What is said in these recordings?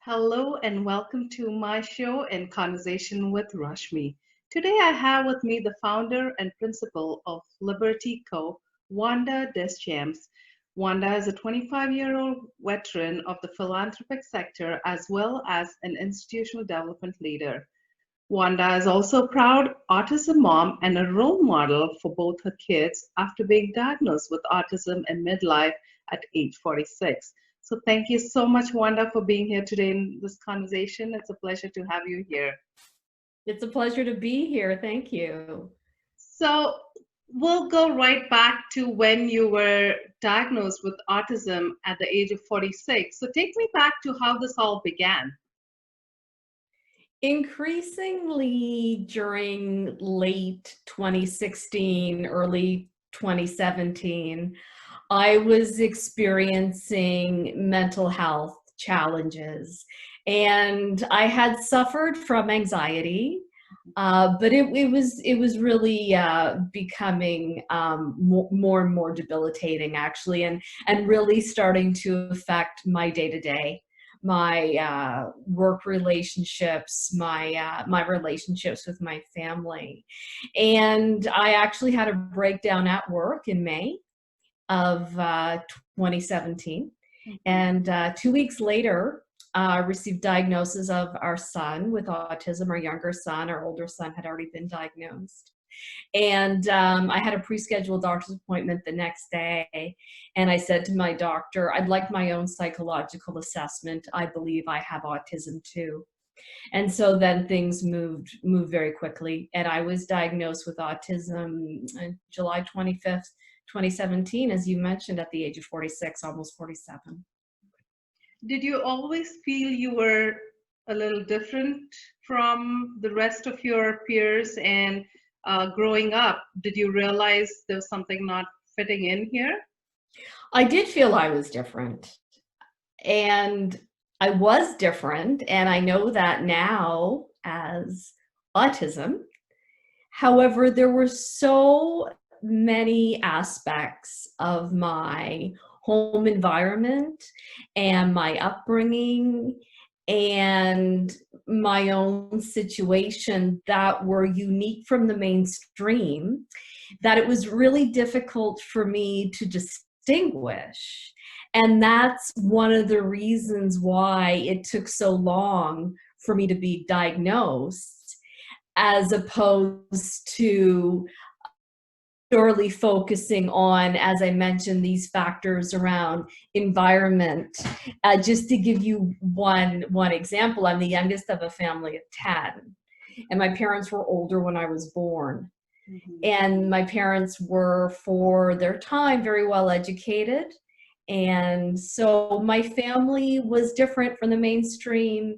Hello and welcome to my show in Conversation with Rashmi. Today I have with me the founder and principal of Liberty Co., Wanda Deschamps. Wanda is a 25-year-old veteran of the philanthropic sector as well as an institutional development leader. Wanda is also a proud autism mom and a role model for both her kids after being diagnosed with autism in midlife at age 46. So thank you so much, Wanda, for being here today in this conversation. It's a pleasure to have you here. It's a pleasure to be here. Thank you. So we'll go right back to when you were diagnosed with autism at the age of 46. So take me back to how this all began. Increasingly during late 2016, early 2017, I was experiencing mental health challenges, and I had suffered from anxiety, but it was really becoming more and more debilitating, actually, and really starting to affect my day to day, my work relationships, my relationships with my family. And I actually had a breakdown at work in May of 2017. And 2 weeks later, received diagnosis of our son with autism. Our younger son, our older son had already been diagnosed. And I had a pre-scheduled doctor's appointment the next day. And I said to my doctor, I'd like my own psychological assessment. I believe I have autism too. And so then things moved very quickly. And I was diagnosed with autism July 25th, 2017, as you mentioned, at the age of 46, almost 47. Did you always feel you were a little different from the rest of your peers? And growing up, did you realize there was something not fitting in here? I did feel I was different. And I was different. And I know that now as autism. However, there were so many aspects of my home environment and my upbringing and my own situation that were unique from the mainstream, that it was really difficult for me to distinguish. And that's one of the reasons why it took so long for me to be diagnosed, as opposed to purely focusing on, as I mentioned, these factors around environment. Just to give you one example, I'm the youngest of a family of 10, and my parents were older when I was born. And my parents were, for their time, very well educated. And so my family was different from the mainstream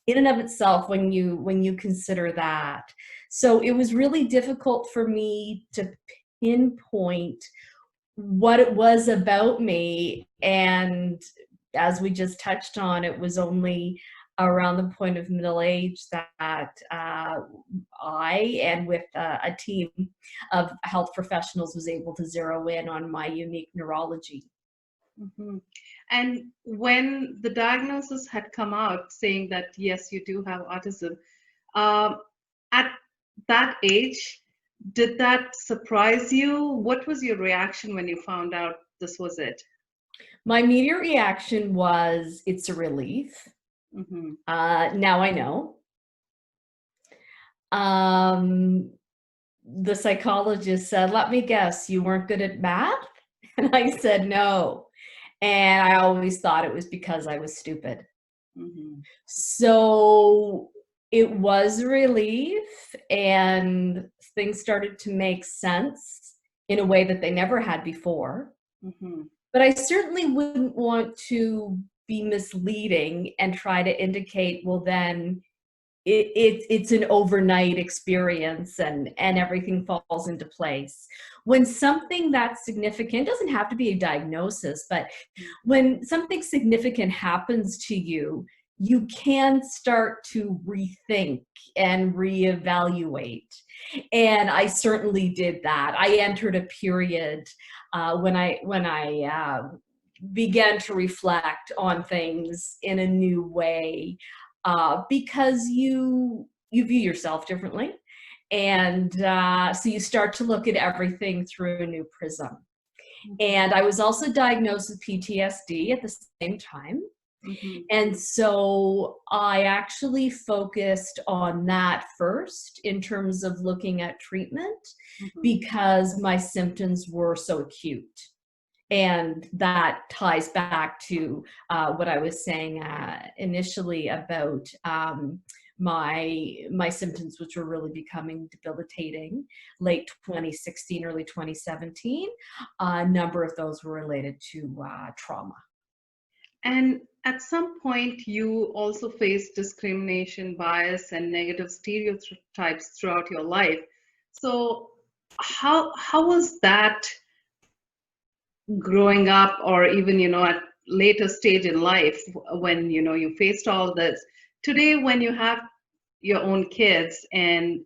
in and of itself when you consider that. So it was really difficult for me to pinpoint what it was about me. And as we just touched on, it was only around the point of middle age that I, and with a team of health professionals, was able to zero in on my unique neurology. And when the diagnosis had come out saying that, yes, you do have autism, at that age, did that surprise you? What was your reaction when you found out this was it? My immediate reaction was, it's a relief. Now I know. The psychologist said, let me guess, you weren't good at math? And I said, no. And I always thought it was because I was stupid. So it was a relief, and things started to make sense in a way that they never had before. But I certainly wouldn't want to be misleading and try to indicate, well, then it's an overnight experience and everything falls into place. When something that's significant, doesn't have to be a diagnosis, but when something significant happens to you, you can start to rethink and reevaluate. And I certainly did that. I entered a period when I began to reflect on things in a new way, because you view yourself differently, and so you start to look at everything through a new prism. And I was also diagnosed with PTSD at the same time. Mhm. And so I actually focused on that first in terms of looking at treatment, Mhm. because my symptoms were so acute. And that ties back to what I was saying initially about my symptoms, which were really becoming debilitating late 2016, early 2017. A number of those were related to trauma. And at some point, you also faced discrimination, bias, and negative stereotypes throughout your life. So, how was that growing up, or even at later stage in life when you faced all this? Today, when you have your own kids, and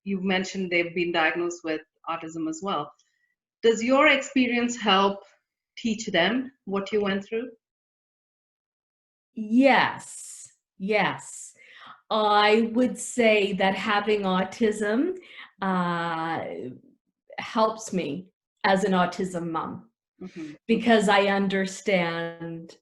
you mentioned they've been diagnosed with autism as well, does your experience help teach them what you went through? Yes, yes. I would say that having autism uh, helps me as an autism mom, Hmm. because I understand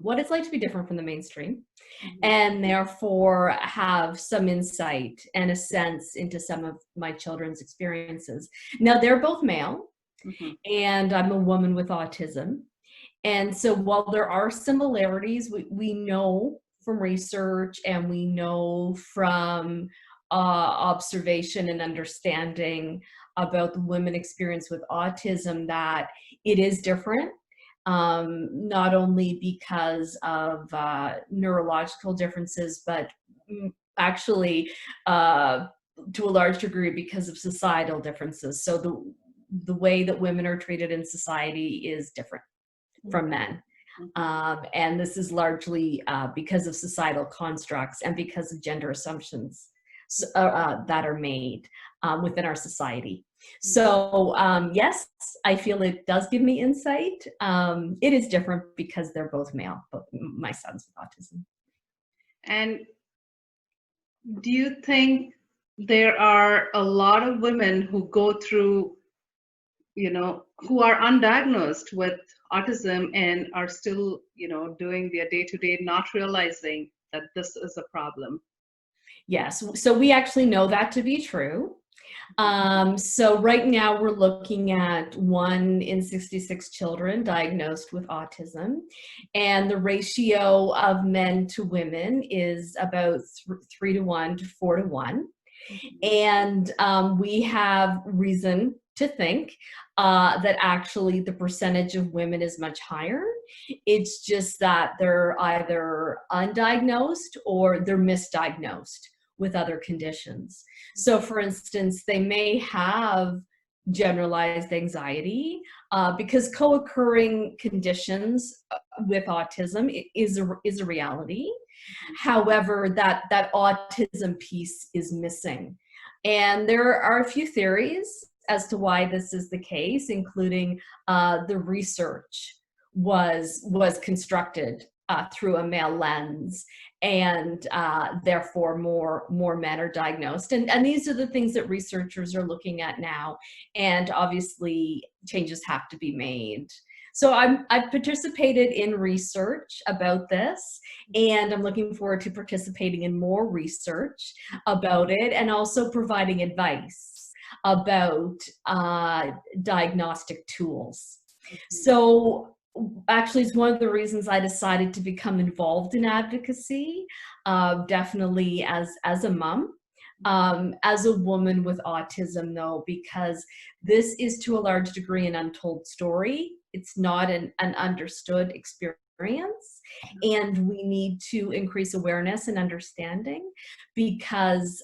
what it's like to be different from the mainstream, Hmm. and therefore have some insight and a sense into some of my children's experiences. Now, they're both male, Hmm. and I'm a woman with autism. And so while there are similarities, we know from research, and we know from observation and understanding about the women experience with autism, that it is different, not only because of neurological differences, but actually uh, to a large degree because of societal differences. So the way that women are treated in society is different from men. And this is largely because of societal constructs and because of gender assumptions that are made within our society. So yes, I feel it does give me insight. It is different because they're both male, both my sons with autism. And do you think there are a lot of women who go through, who are undiagnosed with autism and are still, doing their day to day, not realizing that this is a problem? Yes, so we actually know that to be true. So right now we're looking at 1 in 66 children diagnosed with autism, and the ratio of men to women is about 3 to 1 to 4 to 1. Mhm. And we have reason to think that actually the percentage of women is much higher. It's just that they're either undiagnosed or they're misdiagnosed with other conditions. So, for instance, they may have generalized anxiety because co-occurring conditions with autism is a reality. However, that autism piece is missing. And there are a few theories as to why this is the case, including the research was constructed through a male lens, and therefore more men are diagnosed. And these are the things that researchers are looking at now, and obviously changes have to be made. So I've participated in research about this, and I'm looking forward to participating in more research about it, and also providing advice about diagnostic tools. So actually, it's one of the reasons I decided to become involved in advocacy, definitely as a mom. As a woman with autism, though, because this is to a large degree an untold story. It's not an understood experience, and we need to increase awareness and understanding, because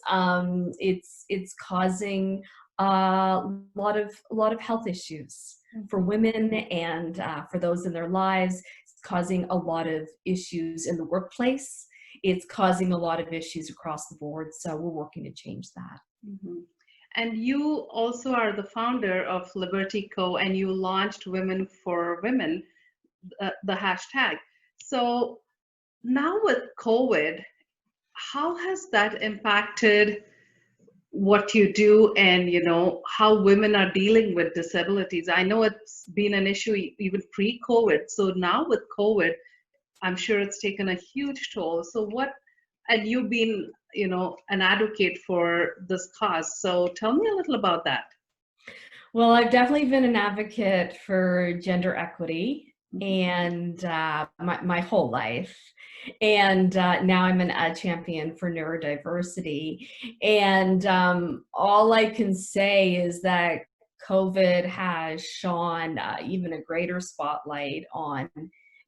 it's causing a lot of health issues for women, and for those in their lives. It's causing a lot of issues in the workplace. It's causing a lot of issues across the board. So we're working to change that. Mhm. And you also are the founder of Liberty Co., and you launched Women for Women. the hashtag. So now with COVID, how has that impacted what you do, and how women are dealing with disabilities? I know it's been an issue even pre-COVID. So now with COVID, I'm sure it's taken a huge toll. So and you've been, an advocate for this cause. So tell me a little about that. Well, I've definitely been an advocate for gender equity Mhm. and my whole life. And now I'm a champion for neurodiversity. And all I can say is that COVID has shone even a greater spotlight on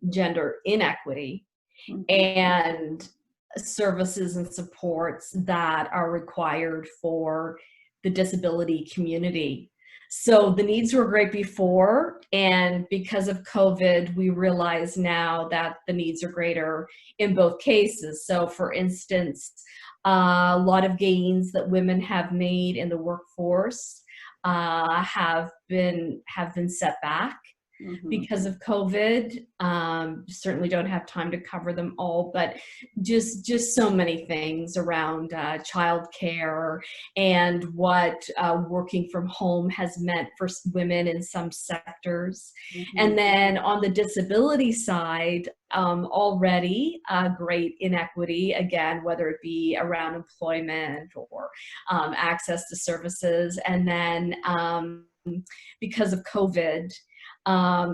gender inequity Mhm. and services and supports that are required for the disability community. So the needs were great before, and because of COVID, we realize now that the needs are greater in both cases. So for instance, a lot of gains that women have made in the workforce have been set back Mhm. because of COVID. Certainly don't have time to cover them all, but just so many things around childcare and what working from home has meant for women in some sectors. Mhm. And then on the disability side, already great inequity, again, whether it be around employment or access to services. And then because of COVID,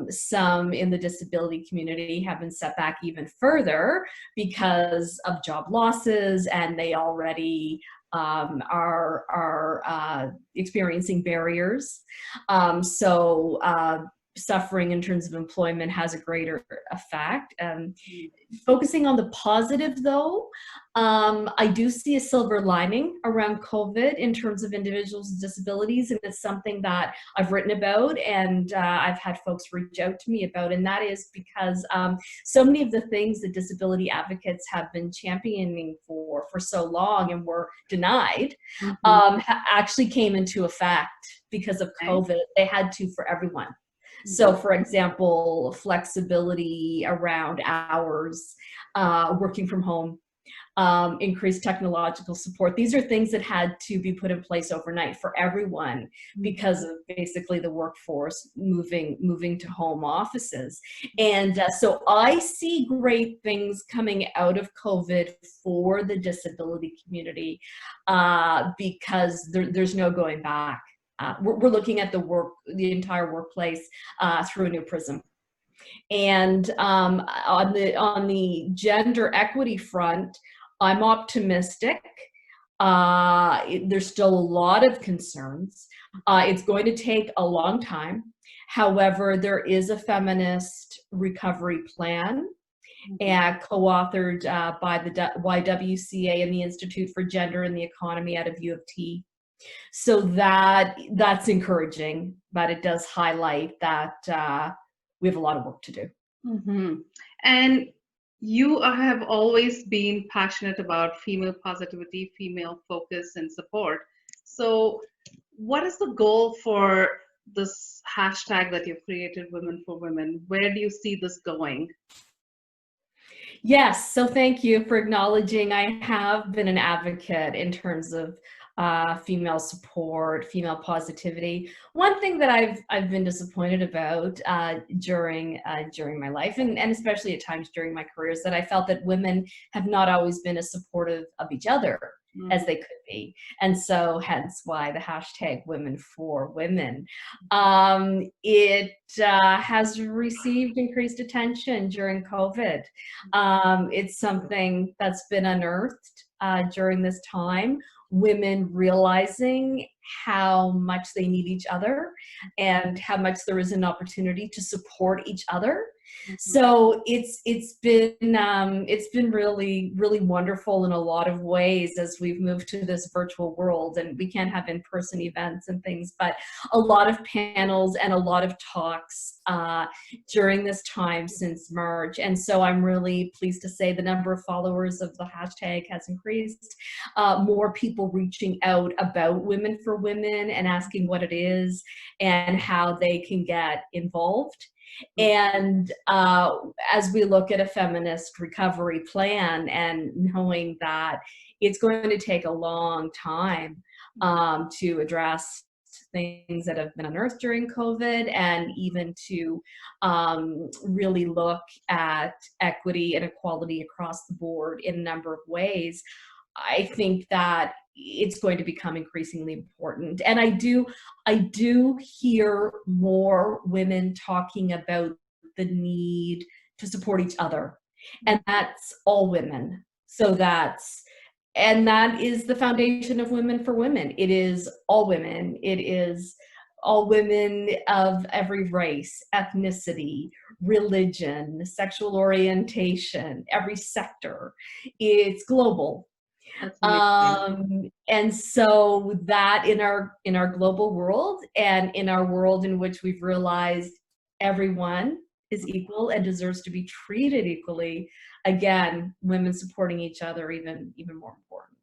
some in the disability community have been set back even further because of job losses, and they already are experiencing barriers. So suffering in terms of employment has a greater effect. Focusing on the positive, though, I do see a silver lining around COVID in terms of individuals with disabilities, and it's something that I've written about and I've had folks reach out to me about, and that is because so many of the things that disability advocates have been championing for so long and were denied Mhm. actually came into effect because of Okay. COVID. They had to for everyone. So, Mhm. for example, flexibility around hours, working from home, increased technological support. These are things that had to be put in place overnight for everyone because Mhm. of basically the workforce moving to home offices. And so I see great things coming out of COVID for the disability community because there's no going back. We're looking at the entire workplace through a new prism. And on the gender equity front, I'm optimistic. There's still a lot of concerns. It's going to take a long time. However, there is a feminist recovery plan Mhm. and co-authored by the YWCA and the Institute for Gender and the Economy out of U of T. So that's encouraging, but it does highlight that we have a lot of work to do. Mhm. And you have always been passionate about female positivity, female focus, and support. So, what is the goal for this hashtag that you've created, Women for Women? Where do you see this going? Yes, so thank you for acknowledging I have been an advocate in terms of female support, female positivity. One thing that I've been disappointed about during my life, and especially at times during my career, is that I felt that women have not always been as supportive of each other as Mhm. they could be, and so hence why the hashtag Women for Women. It has received increased attention during COVID. It's something that's been unearthed during this time. Women realizing how much they need each other and how much there is an opportunity to support each other. Mhm. So it's been really wonderful in a lot of ways as we've moved to this virtual world, and we can't have in-person events and things, but a lot of panels and a lot of talks during this time since March. And so I'm really pleased to say the number of followers of the hashtag has increased. More people reaching out about Women for Women and asking what it is and how they can get involved. And as we look at a feminist recovery plan and knowing that it's going to take a long time to address things that have been unearthed during COVID, and even to really look at equity and equality across the board in a number of ways, I think that it's going to become increasingly important. And I do hear more women talking about the need to support each other. And that's all women. And that is the foundation of Women for Women. It is all women. It is all women of every race, ethnicity, religion, sexual orientation, every sector. It's global. And so that in our global world, and in our world in which we've realized everyone is equal and deserves to be treated equally, again, women supporting each other even more important.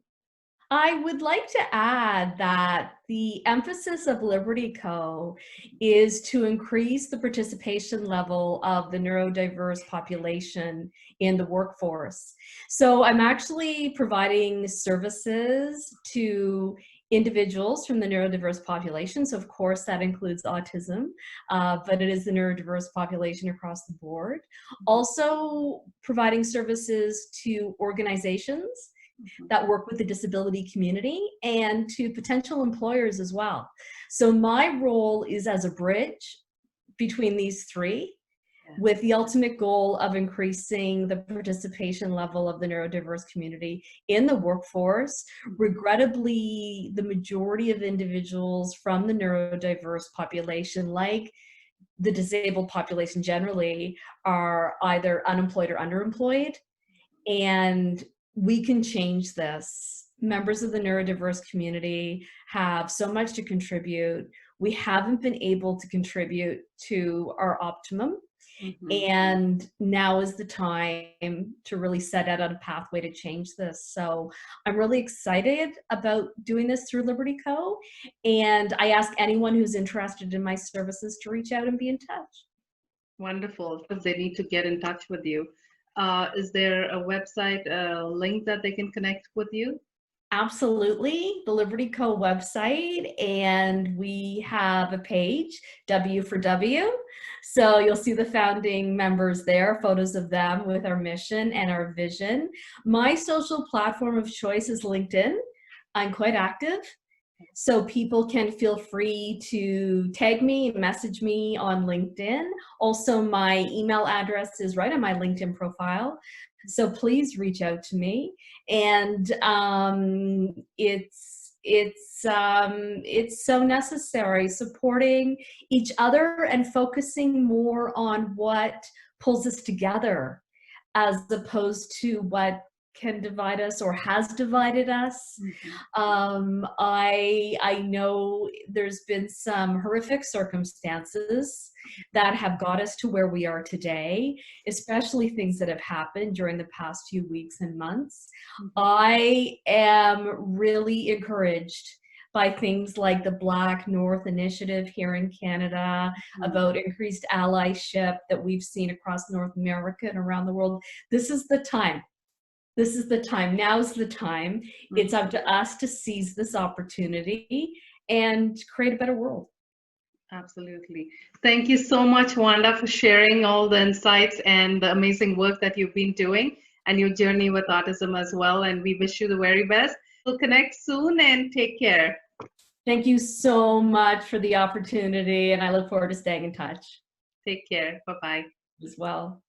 I would like to add that the emphasis of Liberty Co. is to increase the participation level of the neurodiverse population in the workforce. So I'm actually providing services to individuals from the neurodiverse population. So of course that includes autism, but it is the neurodiverse population across the board. Also providing services to organizations that work with the disability community, and to potential employers as well. So my role is as a bridge between these three, with the ultimate goal of increasing the participation level of the neurodiverse community in the workforce. Regrettably, the majority of individuals from the neurodiverse population, like the disabled population generally, are either unemployed or underemployed. And we can change this. Members of the neurodiverse community have so much to contribute. We haven't been able to contribute to our optimum. And now is the time to really set out on a pathway to change this. So I'm really excited about doing this through Liberty Co. And I ask anyone who's interested in my services to reach out and be in touch. Wonderful, because they need to get in touch with you. Is there a website, a link that they can connect with you? Absolutely, the Liberty Co. website, and we have a page, W for W. So you'll see the founding members there, photos of them with our mission and our vision. My social platform of choice is LinkedIn. I'm quite active, so people can feel free to tag me and message me on LinkedIn. Also, my email address is right on my LinkedIn profile. So please reach out to me. And it's so necessary, supporting each other and focusing more on what pulls us together, as opposed to what can divide us or has divided us. I know there's been some horrific circumstances that have got us to where we are today, especially things that have happened during the past few weeks and months. I am really encouraged by things like the Black North Initiative here in Canada, about increased allyship that we've seen across North America and around the world. This is the time. This is the time. Now's the time. It's up to us to seize this opportunity and create a better world. Absolutely. Thank you so much, Wanda, for sharing all the insights and the amazing work that you've been doing, and your journey with autism as well. And we wish you the very best. We'll connect soon, and take care. Thank you so much for the opportunity, and I look forward to staying in touch. Take care. Bye-bye. As well.